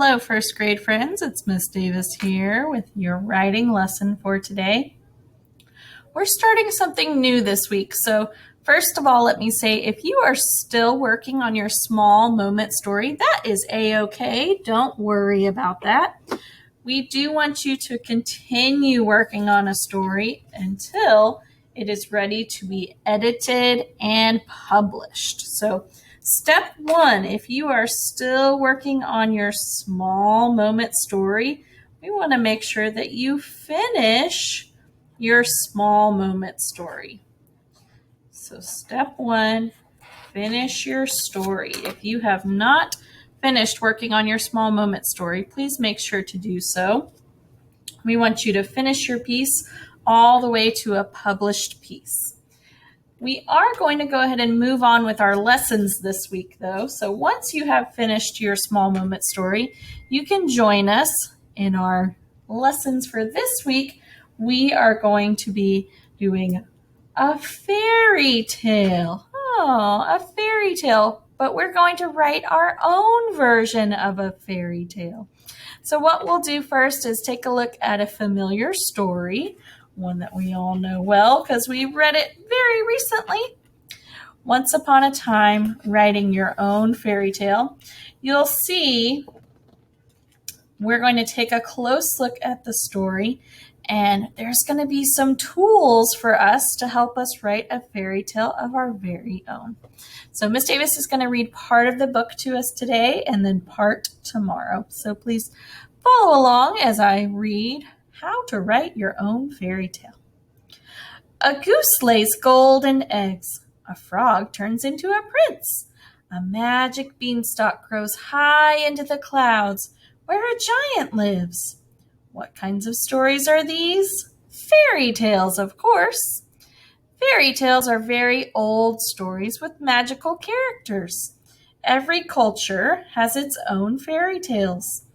Hello, first grade friends. It's Miss Davis here with your writing lesson for today. We're starting something new this week. So first of all, let me say if you are still working on your small moment story, that is a-okay. Don't worry about that. We do want you to continue working on a story until it is ready to be edited and published. So step one, if you are still working on your small moment story, we want to make sure that you finish your small moment story. So step one, finish your story. If you have not finished working on your small moment story, please make sure to do so. We want you to finish your piece all the way to a published piece. We are going to go ahead and move on with our lessons this week, though. So once you have finished your small moment story, you can join us in our lessons for this week. We are going to be doing a fairy tale. Oh, a fairy tale, but we're going to write our own version of a fairy tale. So what we'll do first is take a look at a familiar story, one that we all know well because we read it very recently. Once upon a time, writing your own fairy tale. You'll see we're going to take a close look at the story, and there's going to be some tools for us to help us write a fairy tale of our very own. So Miss Davis is going to read part of the book to us today and then part tomorrow. So please follow along as I read How to Write Your Own Fairy Tale. A goose lays golden eggs. A frog turns into a prince. A magic beanstalk grows high into the clouds where a giant lives. What kinds of stories are these? Fairy tales, of course. Fairy tales are very old stories with magical characters. Every culture has its own fairy tales.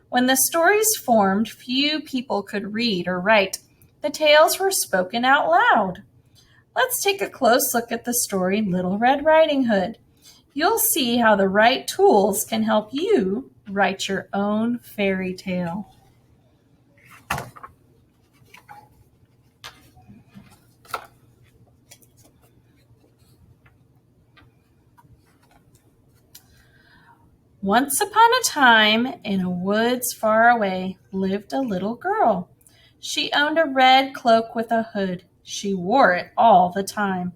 When the stories formed, few people could read or write. The tales were spoken out loud. Let's take a close look at the story Little Red Riding Hood. You'll see how the right tools can help you write your own fairy tale. Once upon a time, in a woods far away, lived a little girl. She owned a red cloak with a hood. She wore it all the time.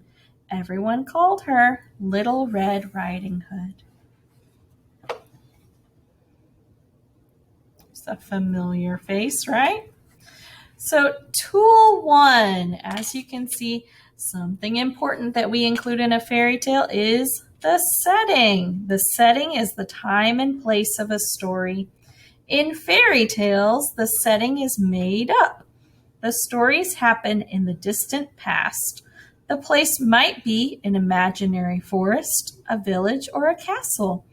Everyone called her Little Red Riding Hood. It's a familiar face, right? So tool one, as you can see, something important that we include in a fairy tale is the setting. The setting is the time and place of a story. In fairy tales, the setting is made up. The stories happen in the distant past. The place might be an imaginary forest, a village, or a castle.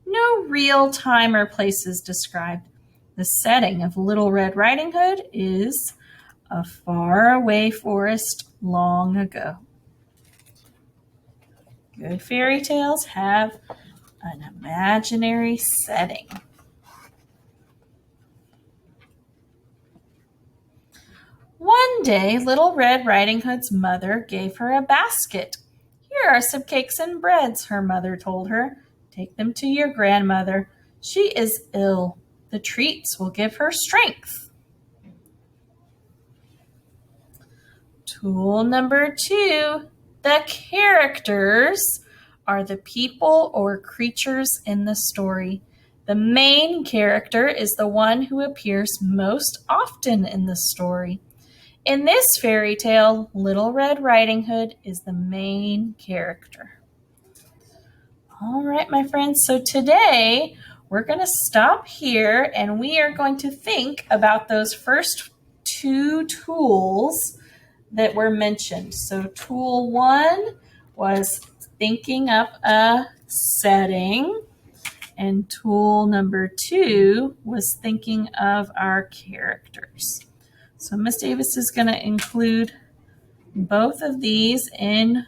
No real time or place is described. The setting of Little Red Riding Hood is a faraway forest long ago. Good fairy tales have an imaginary setting. One day, Little Red Riding Hood's mother gave her a basket. Here are some cakes and breads, her mother told her. Take them to your grandmother. She is ill. The treats will give her strength. Tool number 2, the characters are the people or creatures in the story. The main character is the one who appears most often in the story. In this fairy tale, Little Red Riding Hood is the main character. All right, my friends, so today we're going to stop here and we are going to think about those first 2 tools that were mentioned. So tool 1 was thinking up a setting, and tool number 2 was thinking of our characters. So Miss Davis is going to include both of these in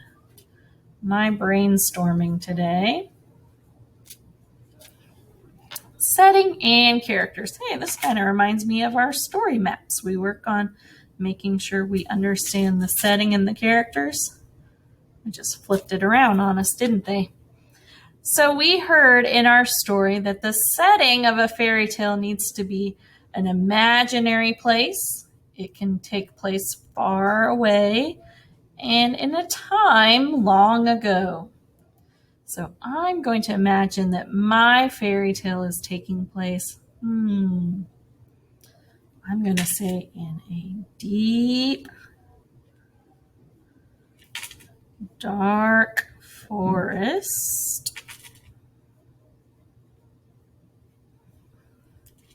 my brainstorming today. Setting and characters. Hey, this kind of reminds me of our story maps. We work on making sure we understand the setting and the characters. I just flipped it around on us, didn't they? So we heard in our story that the setting of a fairy tale needs to be an imaginary place. It can take place far away and in a time long ago. So I'm going to imagine that my fairy tale is taking place, I'm going to say in a deep, dark forest.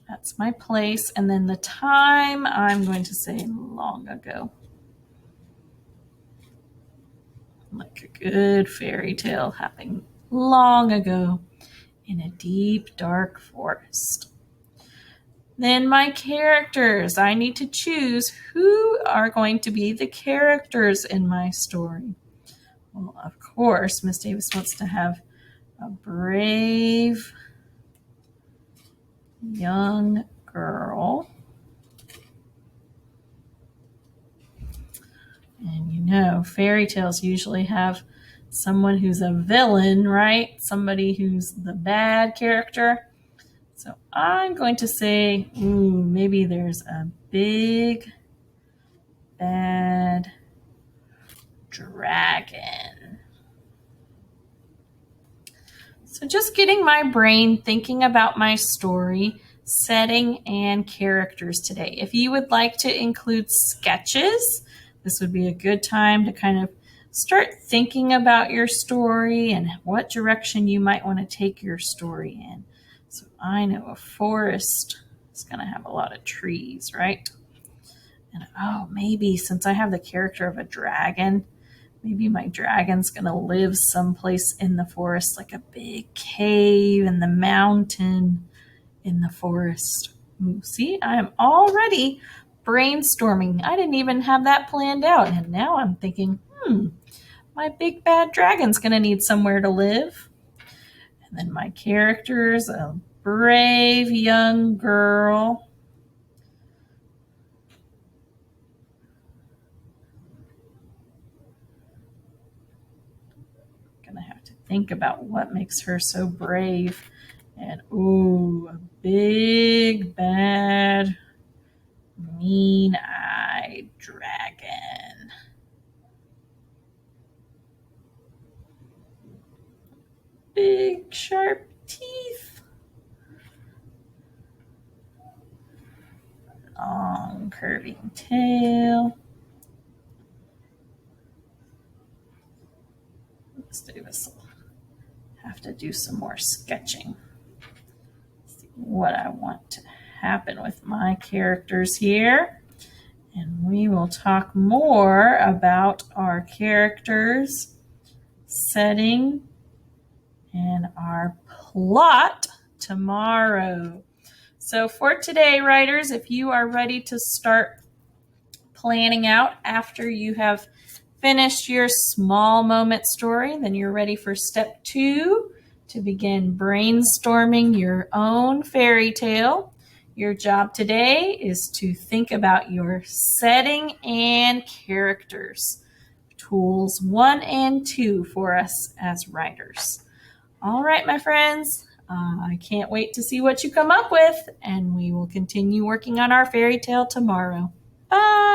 That's my place. And then the time, I'm going to say long ago. Like a good fairy tale happening long ago in a deep, dark forest. Then my characters. I need to choose who are going to be the characters in my story. Well, of course, Miss Davis wants to have a brave young girl. And you know, fairy tales usually have someone who's a villain, right? Somebody who's the bad character. So I'm going to say, maybe there's a big, bad dragon. So just getting my brain thinking about my story, setting, and characters today. If you would like to include sketches, this would be a good time to kind of start thinking about your story and what direction you might want to take your story in. So I know a forest is going to have a lot of trees, right? And maybe since I have the character of a dragon, maybe my dragon's going to live someplace in the forest, like a big cave in the mountain in the forest. See, I'm already brainstorming. I didn't even have that planned out. And now I'm thinking, my big bad dragon's going to need somewhere to live. And then my character's a brave young girl. Going to have to think about what makes her so brave. And a big bad mean-eyed dragon. Big sharp teeth. Long curving tail. Let's do this. Have to do some more sketching. See what I want to happen with my characters here. And we will talk more about our characters, setting, and our plot tomorrow. So for today, writers, if you are ready to start planning out after you have finished your small moment story, then you're ready for step 2 to begin brainstorming your own fairy tale. Your job today is to think about your setting and characters. Tools 1 and 2 for us as writers. All right, my friends, I can't wait to see what you come up with, and we will continue working on our fairy tale tomorrow. Bye.